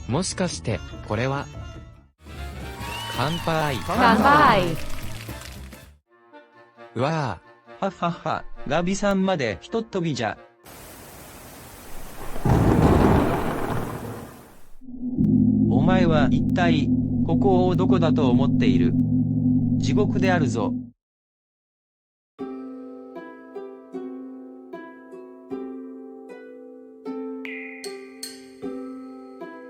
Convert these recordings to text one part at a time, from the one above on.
もしかして、これは乾杯。乾杯。うわはっはっは、ガビさんまでひとっ飛びじゃ。お前は一体、ここをどこだと思っている？地獄であるぞ。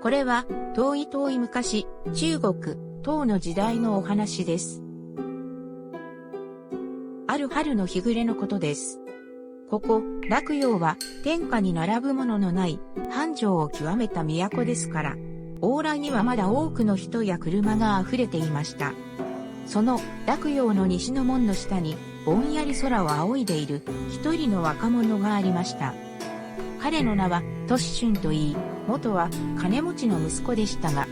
これは遠い遠い昔、中国、唐の時代のお話です。ある春の日暮れのことです。ここ、洛陽は天下に並ぶもののない繁盛を極めた都ですから、往来にはまだ多くの人や車が溢れていました。その洛陽の西の門の下にぼんやり空を仰いでいる一人の若者がありました。彼の名はトシシュンといい、元は金持ちの息子でしたが、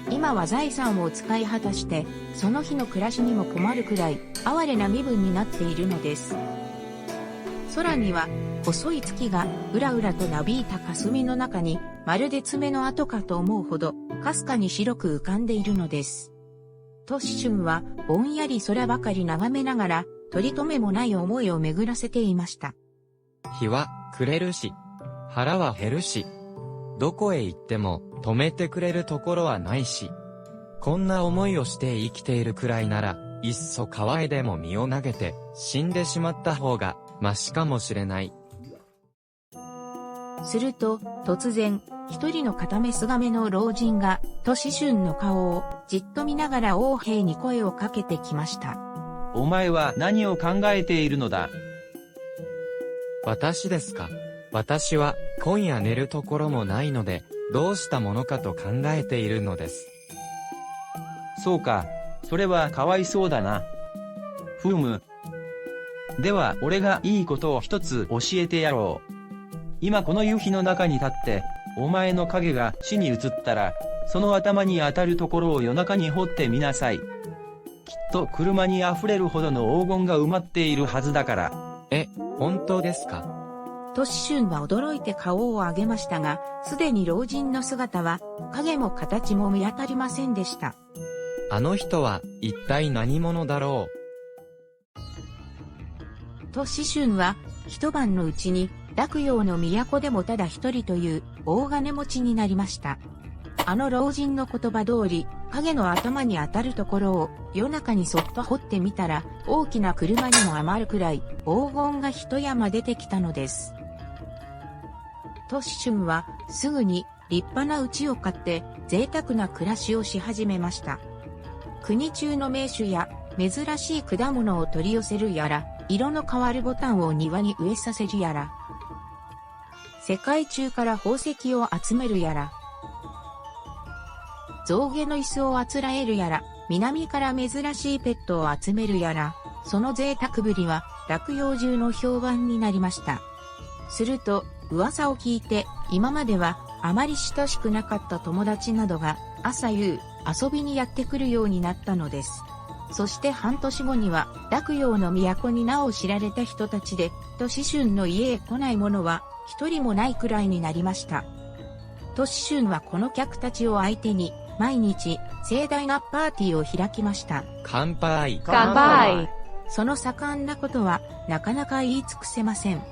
今は財産を使い果たして、その日の暮らしにも困るくらい哀れな身分になっているのです。空には細い月がうらうらとなびいた霞の中に、まるで爪の跡かと思うほど、かすかに白く浮かんでいるのです。トシシュンはぼんやり空ばかり眺めながら、取り留めもない思いを巡らせていました。日は暮れるし、腹は減るし、どこへ行っても止めてくれるところはないし、こんな思いをして生きているくらいなら、いっそ川へでも身を投げて死んでしまった方がマシかもしれない。すると、突然、一人の片目すがめの老人が、トシシュンの顔をじっと見ながら王兵に声をかけてきました。お前は何を考えているのだ？私ですか。私は今夜寝るところもないので、どうしたものかと考えているのです。そうか、それはかわいそうだな。ふむ。では俺がいいことを一つ教えてやろう。今この夕日の中に立って、お前の影が地に移ったら、その頭に当たるところを夜中に掘ってみなさい。きっと車にあふれるほどの黄金が埋まっているはずだから。本当ですか？トシシュンは驚いて顔を上げましたが、すでに老人の姿は影も形も見当たりませんでした。あの人は一体何者だろう。トシシュンは一晩のうちに洛陽の都でもただ一人という大金持ちになりました。あの老人の言葉通り、影の頭に当たるところを夜中にそっと掘ってみたら、大きな車にも余るくらい黄金が一山出てきたのです。トシシュンはすぐに立派な家を買って贅沢な暮らしをし始めました。国中の名手や珍しい果物を取り寄せるやら、色の変わるボタンを庭に植えさせるやら、世界中から宝石を集めるやら、象牙の椅子をあつらえるやら、南から珍しいペットを集めるやら、その贅沢ぶりは洛陽中の評判になりました。すると、噂を聞いて、今まではあまり親しくなかった友達などが朝夕遊びにやってくるようになったのです。そして半年後には洛陽の都に名を知られた人たちで、トシシュンの家へ来ない者は一人もないくらいになりました。トシシュンはこの客たちを相手に毎日盛大なパーティーを開きました。乾杯。乾杯。その盛んなことはなかなか言い尽くせません。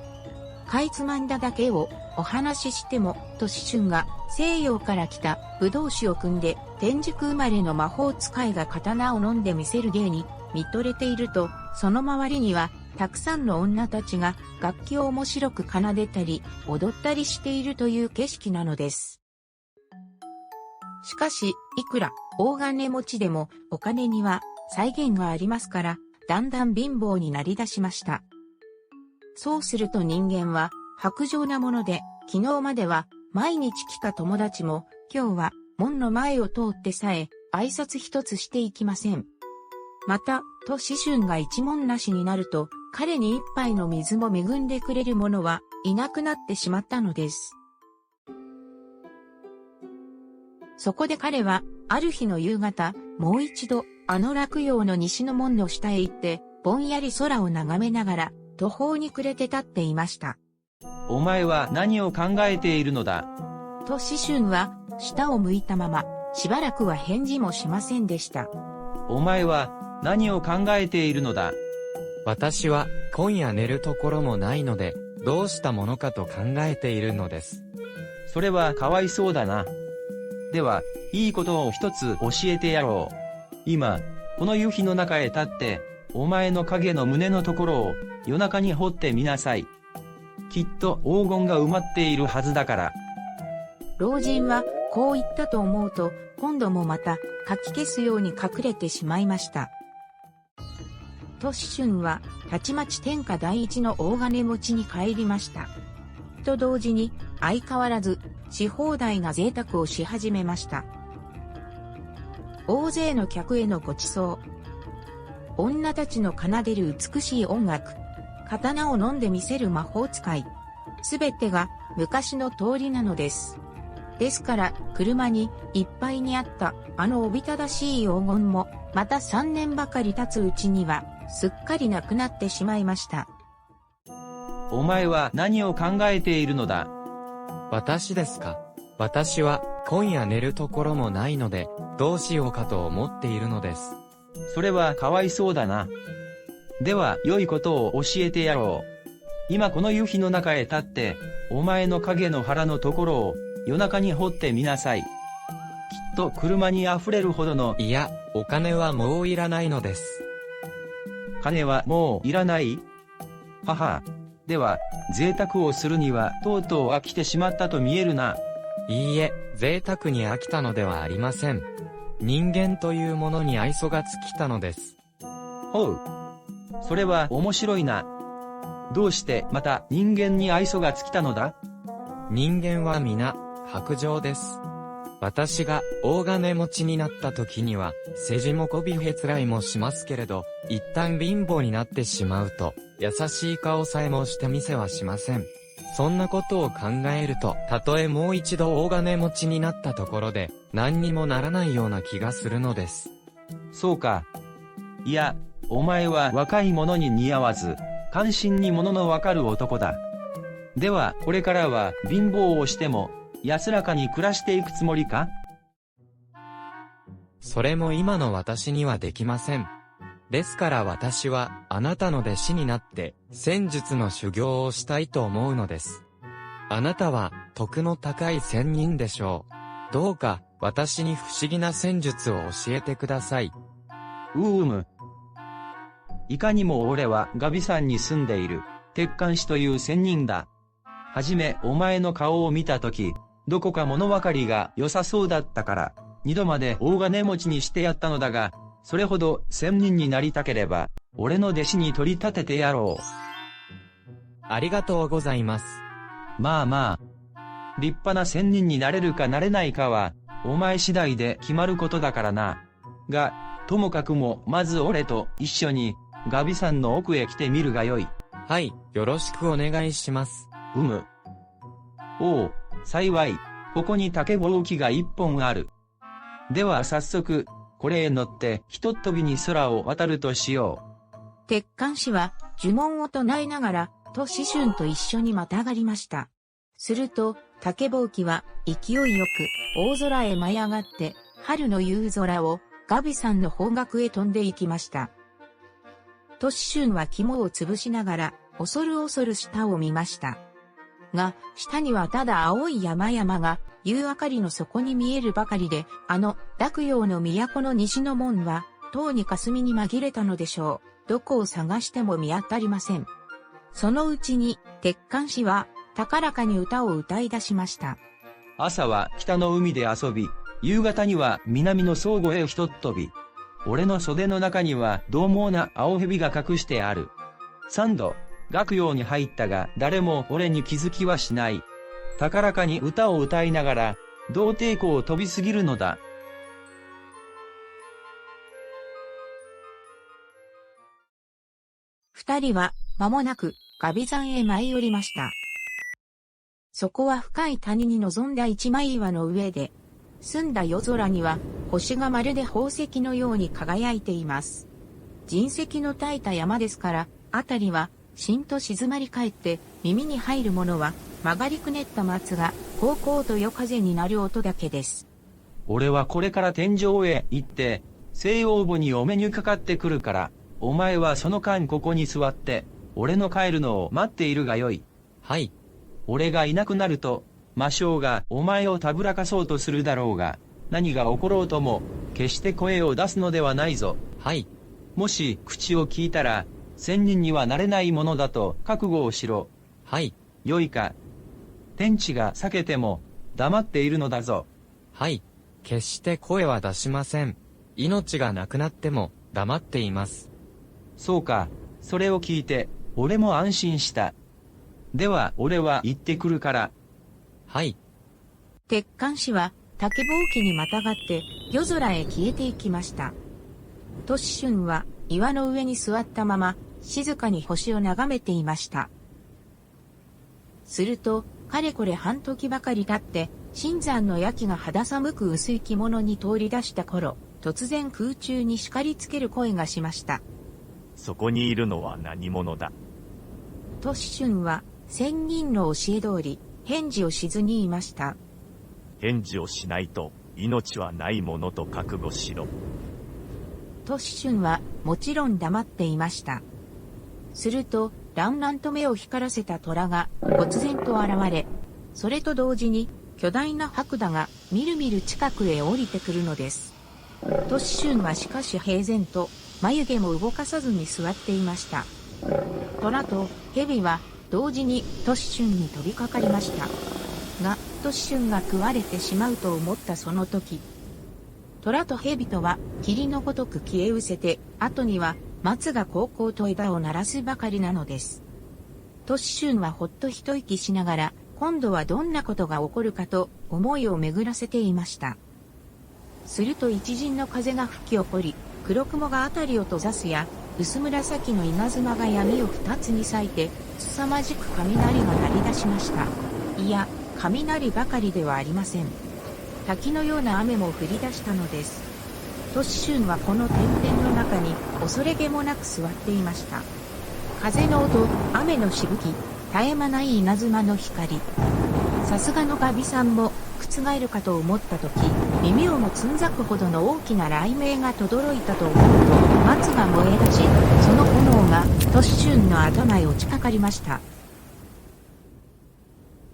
かいつまんだだけをお話ししても、トシシュンが西洋から来た武道士を組んで、天竺生まれの魔法使いが刀を飲んでみせる芸に見とれていると、その周りにはたくさんの女たちが楽器を面白く奏でたり、踊ったりしているという景色なのです。しかし、いくら大金持ちでもお金には際限がありますから、だんだん貧乏になりだしました。そうすると人間は薄情なもので、昨日までは毎日来た友達も今日は門の前を通ってさえ挨拶一つしていきません。また、トシシュンが一文なしになると、彼に一杯の水も恵んでくれる者はいなくなってしまったのです。そこで彼は、ある日の夕方、もう一度、あの洛陽の西の門の下へ行って、ぼんやり空を眺めながら、途方に暮れて立っていました。お前は何を考えているのだ？と思春は下を向いたまま、しばらくは返事もしませんでした。お前は何を考えているのだ。私は今夜寝るところもないので、どうしたものかと考えているのです。それはかわいそうだな。では、いいことを一つ教えてやろう。今、この夕日の中へ立って、お前の影の胸のところを夜中に掘ってみなさい。きっと黄金が埋まっているはずだから。老人はこう言ったと思うと、今度もまたかき消すように隠れてしまいました。と思春はたちまち天下第一の大金持ちに帰りました。と同時に相変わらずし放題な贅沢をし始めました。大勢の客へのご馳走。女たちの奏でる美しい音楽。刀を飲んでみせる魔法使い。すべてが昔の通りなのです。ですから車にいっぱいにあったあのおびただしい黄金もまた3年ばかり経つうちにはすっかりなくなってしまいました。お前は何を考えているのだ。私ですか。私は今夜寝るところもないので、どうしようかと思っているのです。それはかわいそうだな。では良いことを教えてやろう。今この夕日の中へ立って、お前の影の腹のところを夜中に掘ってみなさい。きっと車にあふれるほどの。いや、お金はもういらないのです。金はもういらない？はは。では、贅沢をするにはとうとう飽きてしまったと見えるな。いいえ、贅沢に飽きたのではありません。人間というものに愛想が尽きたのです。ほう。それは面白いな。どうしてまた人間に愛想が尽きたのだ？人間は皆、薄情です。私が大金持ちになった時には、世辞も媚びへつらいもしますけれど、一旦貧乏になってしまうと、優しい顔さえもしてみせはしません。そんなことを考えると、たとえもう一度大金持ちになったところで、何にもならないような気がするのです。そうか。いや、お前は若い者に似合わず、関心に物のわかる男だ。では、これからは貧乏をしても、安らかに暮らしていくつもりか？それも今の私にはできません。ですから私は、あなたの弟子になって、戦術の修行をしたいと思うのです。あなたは、徳の高い仙人でしょう。どうか、私に不思議な戦術を教えてください。いかにも俺はガビ山に住んでいる、鉄管師という仙人だ。はじめお前の顔を見たとき、どこか物分かりが良さそうだったから、二度まで大金持ちにしてやったのだが、それほど仙人になりたければ、俺の弟子に取り立ててやろう。ありがとうございます。まあまあ、立派な仙人になれるかなれないかは、お前次第で決まることだからな。が、ともかくもまず俺と一緒に、ガビ山の奥へ来てみるがよい。はい、よろしくお願いします。おう、幸い、ここに竹ぼうきが一本ある。では早速、これへ乗ってひとっ飛びに空を渡るとしよう。鉄管師は呪文を唱えながら、と思春と一緒にまたがりました。すると、竹ぼうきは勢いよく大空へ舞い上がって、春の夕空をガビ山の方角へ飛んで行きました。と思春は肝を潰しながら、恐る恐る下を見ました。が、下にはただ青い山々が、夕明かりの底に見えるばかりで、あの、洛陽の都の西の門は、とうに霞に紛れたのでしょう。どこを探しても見当たりません。そのうちに、鉄管師は、高らかに歌を歌い出しました。朝は北の海で遊び、夕方には南の倉庫へひとっ飛び。俺の袖の中には獰猛な青蛇が隠してある。三度、洛陽に入ったが誰も俺に気づきはしない。高らかに歌を歌いながら、銅抵抗を飛びすぎるのだ。二人は間もなくガビ山へ舞い降りました。そこは深い谷に臨んだ一枚岩の上で、澄んだ夜空には星がまるで宝石のように輝いています。人石の焚いた山ですから、あたりはしんと静まり返って耳に入るものは曲がりくねった松がこうこうと夜風になる音だけです。俺はこれから天井へ行って、西洋母にお目にかかってくるから、お前はその間ここに座って、俺の帰るのを待っているがよい。はい。俺がいなくなると、魔性がお前をたぶらかそうとするだろうが、何が起ころうとも、決して声を出すのではないぞ。はい。もし口を聞いたら、仙人にはなれないものだと覚悟をしろ。はい。よいか。天地が裂けても、黙っているのだぞ。はい。決して声は出しません。命がなくなっても黙っています。そうか、それを聞いて、俺も安心した。では俺は行ってくるから。はい。鉄管師は竹ぼうきにまたがって夜空へ消えていきました。トシシュンは岩の上に座ったまま静かに星を眺めていました。すると、かれこれ半時ばかり経って、新山の焼きが肌寒く薄い着物に通り出した頃、突然空中に叱りつける声がしました。そこにいるのは何者だ。トシシュンは仙人の教え通り、返事をしずにいました。返事をしないと命はないものと覚悟しろ。トシシュンはもちろん黙っていました。すると、ランランと目を光らせた虎が忽然と現れ、それと同時に巨大な白蛇がみるみる近くへ降りてくるのです。トシシュンはしかし平然と眉毛も動かさずに座っていました。虎と蛇は同時にトシシュンに飛びかかりました。が、トシシュンが食われてしまうと思ったその時、虎と蛇とは霧のごとく消え失せて、後には松がこうこうと枝を鳴らすばかりなのです。トシシュンはほっと一息しながら、今度はどんなことが起こるかと思いを巡らせていました。すると一陣の風が吹き起こり、黒雲が辺りを閉ざすや、薄紫の稲妻が闇を二つに裂いて、凄まじく雷が鳴り出しました。いや、雷ばかりではありません。滝のような雨も降り出したのです。トシシュンはこの天々の中に恐れげもなく座っていました。風の音、雨のしぶき、絶え間ない稲妻の光。さすがのガビさんも覆るかと思った時、耳をもつんざくほどの大きな雷鳴が轟いたと思うと、松が燃え出し、その炎がトシシュンの頭へ落ちかかりました。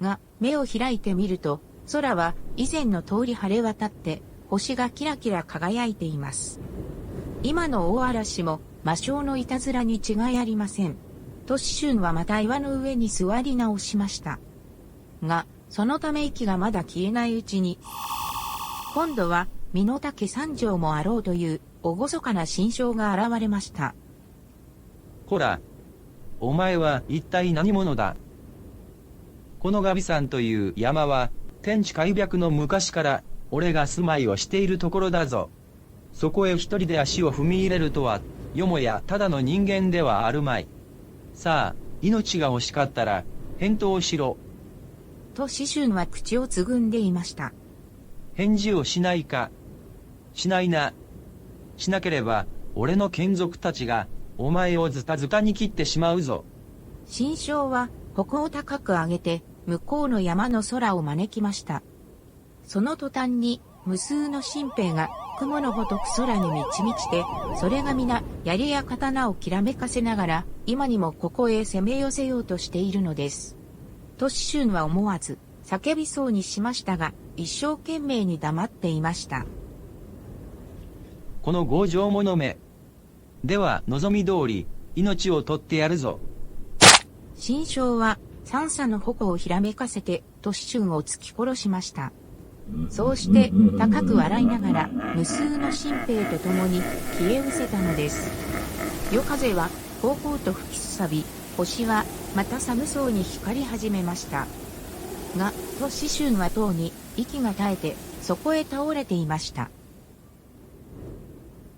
が、目を開いてみると、空は以前の通り晴れ渡って、星がキラキラ輝いています。今の大嵐も魔性のいたずらに違いありません。トシシュンはまた岩の上に座り直しました。が、そのため息がまだ消えないうちに、今度は身の丈三丈もあろうという厳かな神将が現れました。こら、お前は一体何者だ。このガビ山という山は、天地開闢の昔から、俺が住まいをしているところだぞ。そこへ一人で足を踏み入れるとは、よもやただの人間ではあるまい。さあ、命が欲しかったら、返答しろ。とシシュンは口をつぐんでいました。返事をしないか。しないな。しなければ、俺の眷属たちが、お前をズタズタに切ってしまうぞ。神将は、矛を高く上げて、向こうの山の空を招きました。その途端に、無数の神兵が、雲のごとく空に満ち満ちて、それが皆、槍や刀をきらめかせながら、今にもここへ攻め寄せようとしているのです。トシシュンは思わず、叫びそうにしましたが、一生懸命に黙っていました。この強情者め。では、望み通り、命を取ってやるぞ。神将は、三叉の矛をひらめかせて、トシシュンを突き殺しました。そうして、高く笑いながら、無数の神兵と共に消え失せたのです。夜風は、こうこうと吹きすさび、星は、また寒そうに光り始めました。が、トシシュンはとうに、息が絶えて、そこへ倒れていました。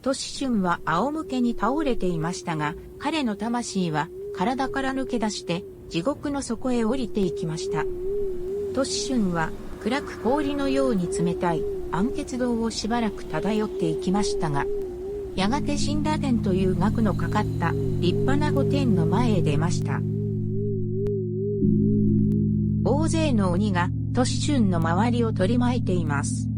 トシシュンは仰向けに倒れていましたが、彼の魂は、体から抜け出して、地獄の底へ降りていきました。トシシュンは、暗く氷のように冷たい暗血道をしばらく漂っていきましたが、やがて神羅殿という額のかかった立派な御殿の前へ出ました。大勢の鬼が都市春の周りを取り巻いています。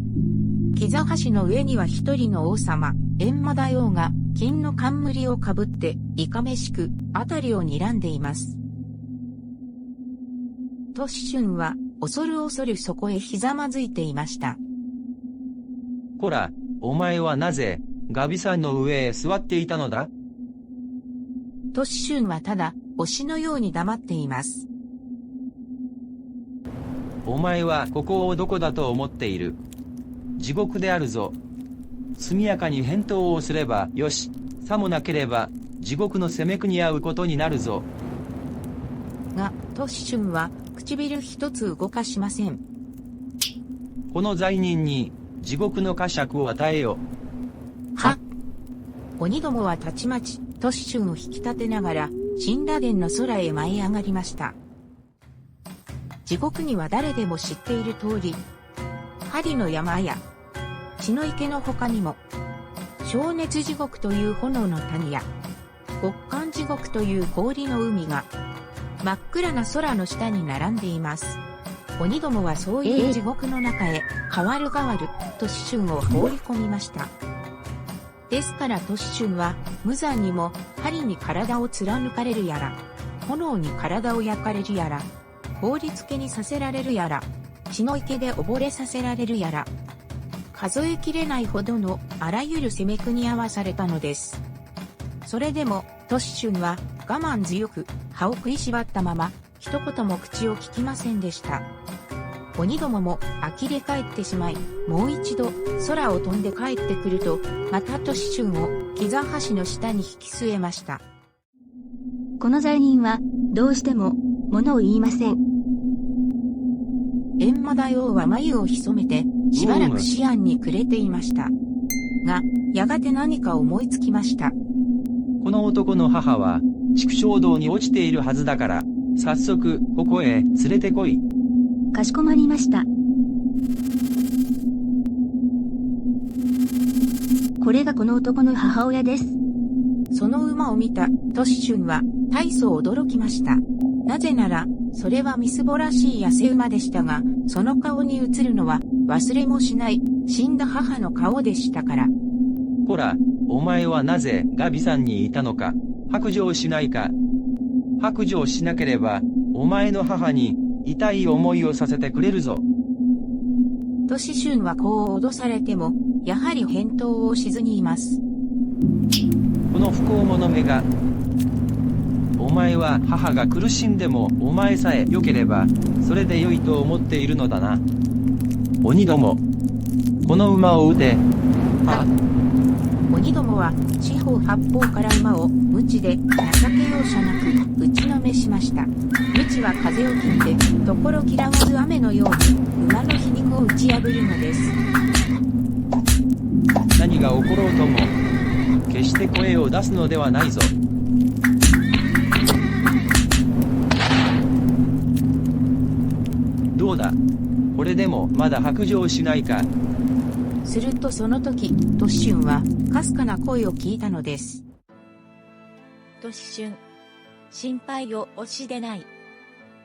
木座橋の上には一人の王様、閻魔大王が金の冠をかぶっていかめしく辺りを睨んでいます。都市春は恐る恐るそこへひざまずいていました。こら、お前はなぜガビさんの上へ座っていたのだ？都市春はただ推しのように黙っています。お前はここをどこだと思っている？地獄であるぞ。速やかに返答をすればよし、さもなければ地獄の責め苦に遭うことになるぞ。が、都市春は唇一つ動かしません。この罪人に地獄の呵責を与えよ。は？鬼どもはたちまち都市春を引き立てながら神羅殿の空へ舞い上がりました。地獄には誰でも知っている通り、針の山や血の池の他にも、灼熱地獄という炎の谷や、極寒地獄という氷の海が、真っ暗な空の下に並んでいます。鬼どもはそういう地獄の中へ、代わる代わる、都市春を放り込みました。ですから都市春は、無残にも、針に体を貫かれるやら、炎に体を焼かれるやら、氷漬けにさせられるやら、血の池で溺れさせられるやら、数えきれないほどのあらゆる責め苦に遭わされたのです。それでも、都市春は我慢強く歯を食いしばったまま、一言も口を聞きませんでした。鬼どもも呆れ返ってしまい、もう一度空を飛んで帰ってくると、また都市春を木座橋の下に引き据えました。この罪人はどうしても物を言いません。閻魔大王は眉を潜めて、しばらく思案に暮れていました。が、やがて何か思いつきました。この男の母は、畜生道に落ちているはずだから、早速、ここへ連れてこい。かしこまりました。これがこの男の母親です。その馬を見た都市春は大層驚きました。なぜなら、それはみすぼらしい痩せ馬でしたが、その顔に映るのは忘れもしない死んだ母の顔でしたから。こら、お前はなぜガビさんにいたのか、白状しないか。白状しなければ、お前の母に痛い思いをさせてくれるぞ。都市春はこう脅されても、やはり返答をしずにいます。この不幸者めが、お前は母が苦しんでもお前さえ良ければそれで良いと思っているのだな。鬼ども、この馬を撃て。は鬼どもは四方八方から馬を鞭で情け容赦なく打ちのめしました。鞭は風を切って所嫌わず雨のように馬の皮肉を打ち破るのです。何が起ころうとも決して声を出すのではないぞ。どうだ、これでもまだ白状しないか。するとその時、都市春はかすかな声を聞いたのです。都市春、心配を押しでない。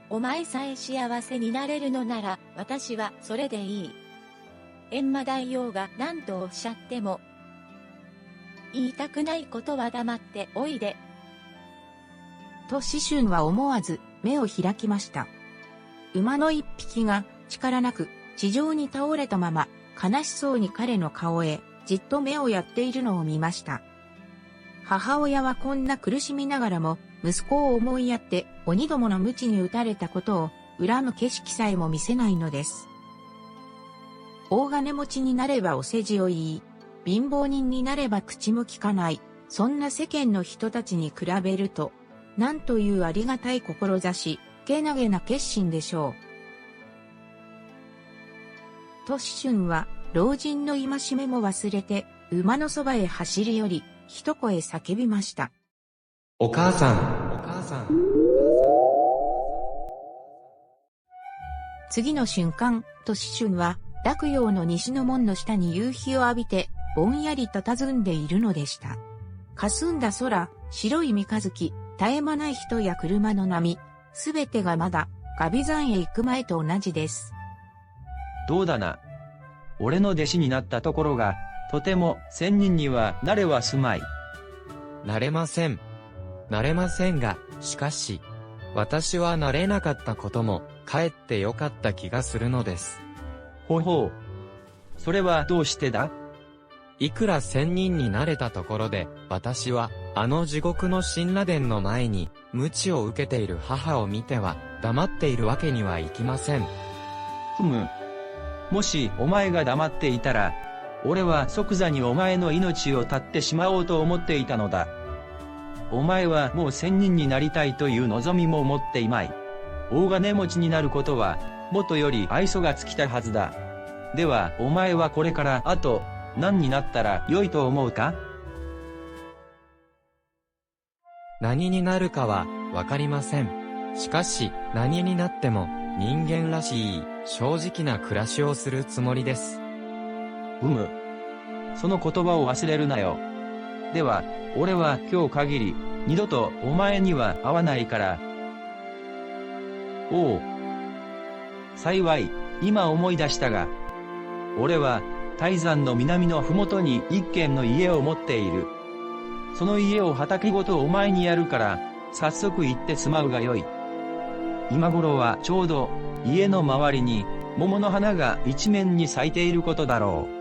お前さえ幸せになれるのなら私はそれでいい。閻魔大王が何とおっしゃっても言いたくないことは黙っておいで。都市春は思わず目を開きました。馬の一匹が力なく地上に倒れたまま悲しそうに彼の顔へじっと目をやっているのを見ました。母親はこんな苦しみながらも息子を思いやって鬼どもの鞭に打たれたことを恨む景色さえも見せないのです。大金持ちになればお世辞を言い、貧乏人になれば口もきかない、そんな世間の人たちに比べると、なんというありがたい志、けなげな決心でしょう。都市春は老人の戒めも忘れて馬のそばへ走り寄り一声叫びました。お母さん、お母さん。次の瞬間、都市春は洛陽の西の門の下に夕日を浴びてぼんやり佇んでいるのでした。霞んだ空、白い三日月、絶え間ない人や車の波、すべてがまだ、ガビ山へ行く前と同じです。どうだな。俺の弟子になったところが、とても仙人にはなれはすまい。なれません。なれませんが、しかし、私はなれなかったことも、かえってよかった気がするのです。ほほう。それはどうしてだ？いくら仙人になれたところで、私は、あの地獄の神羅殿の前に、鞭を受けている母を見ては、黙っているわけにはいきません。ふむ。もしお前が黙っていたら、俺は即座にお前の命を絶ってしまおうと思っていたのだ。お前はもう仙人になりたいという望みも持っていまい。大金持ちになることは、もとより愛想が尽きたはずだ。では、お前はこれからあと、何になったら良いと思うか？何になるかは、わかりません。しかし、何になっても、人間らしい、正直な暮らしをするつもりです。その言葉を忘れるなよ。では、俺は今日限り、二度とお前には会わないから。おう。幸い、今思い出したが、俺は、泰山の南のふもとに一軒の家を持っている。その家を畑ごとお前にやるから、早速行って住まうがよい。今頃はちょうど、家の周りに、桃の花が一面に咲いていることだろう。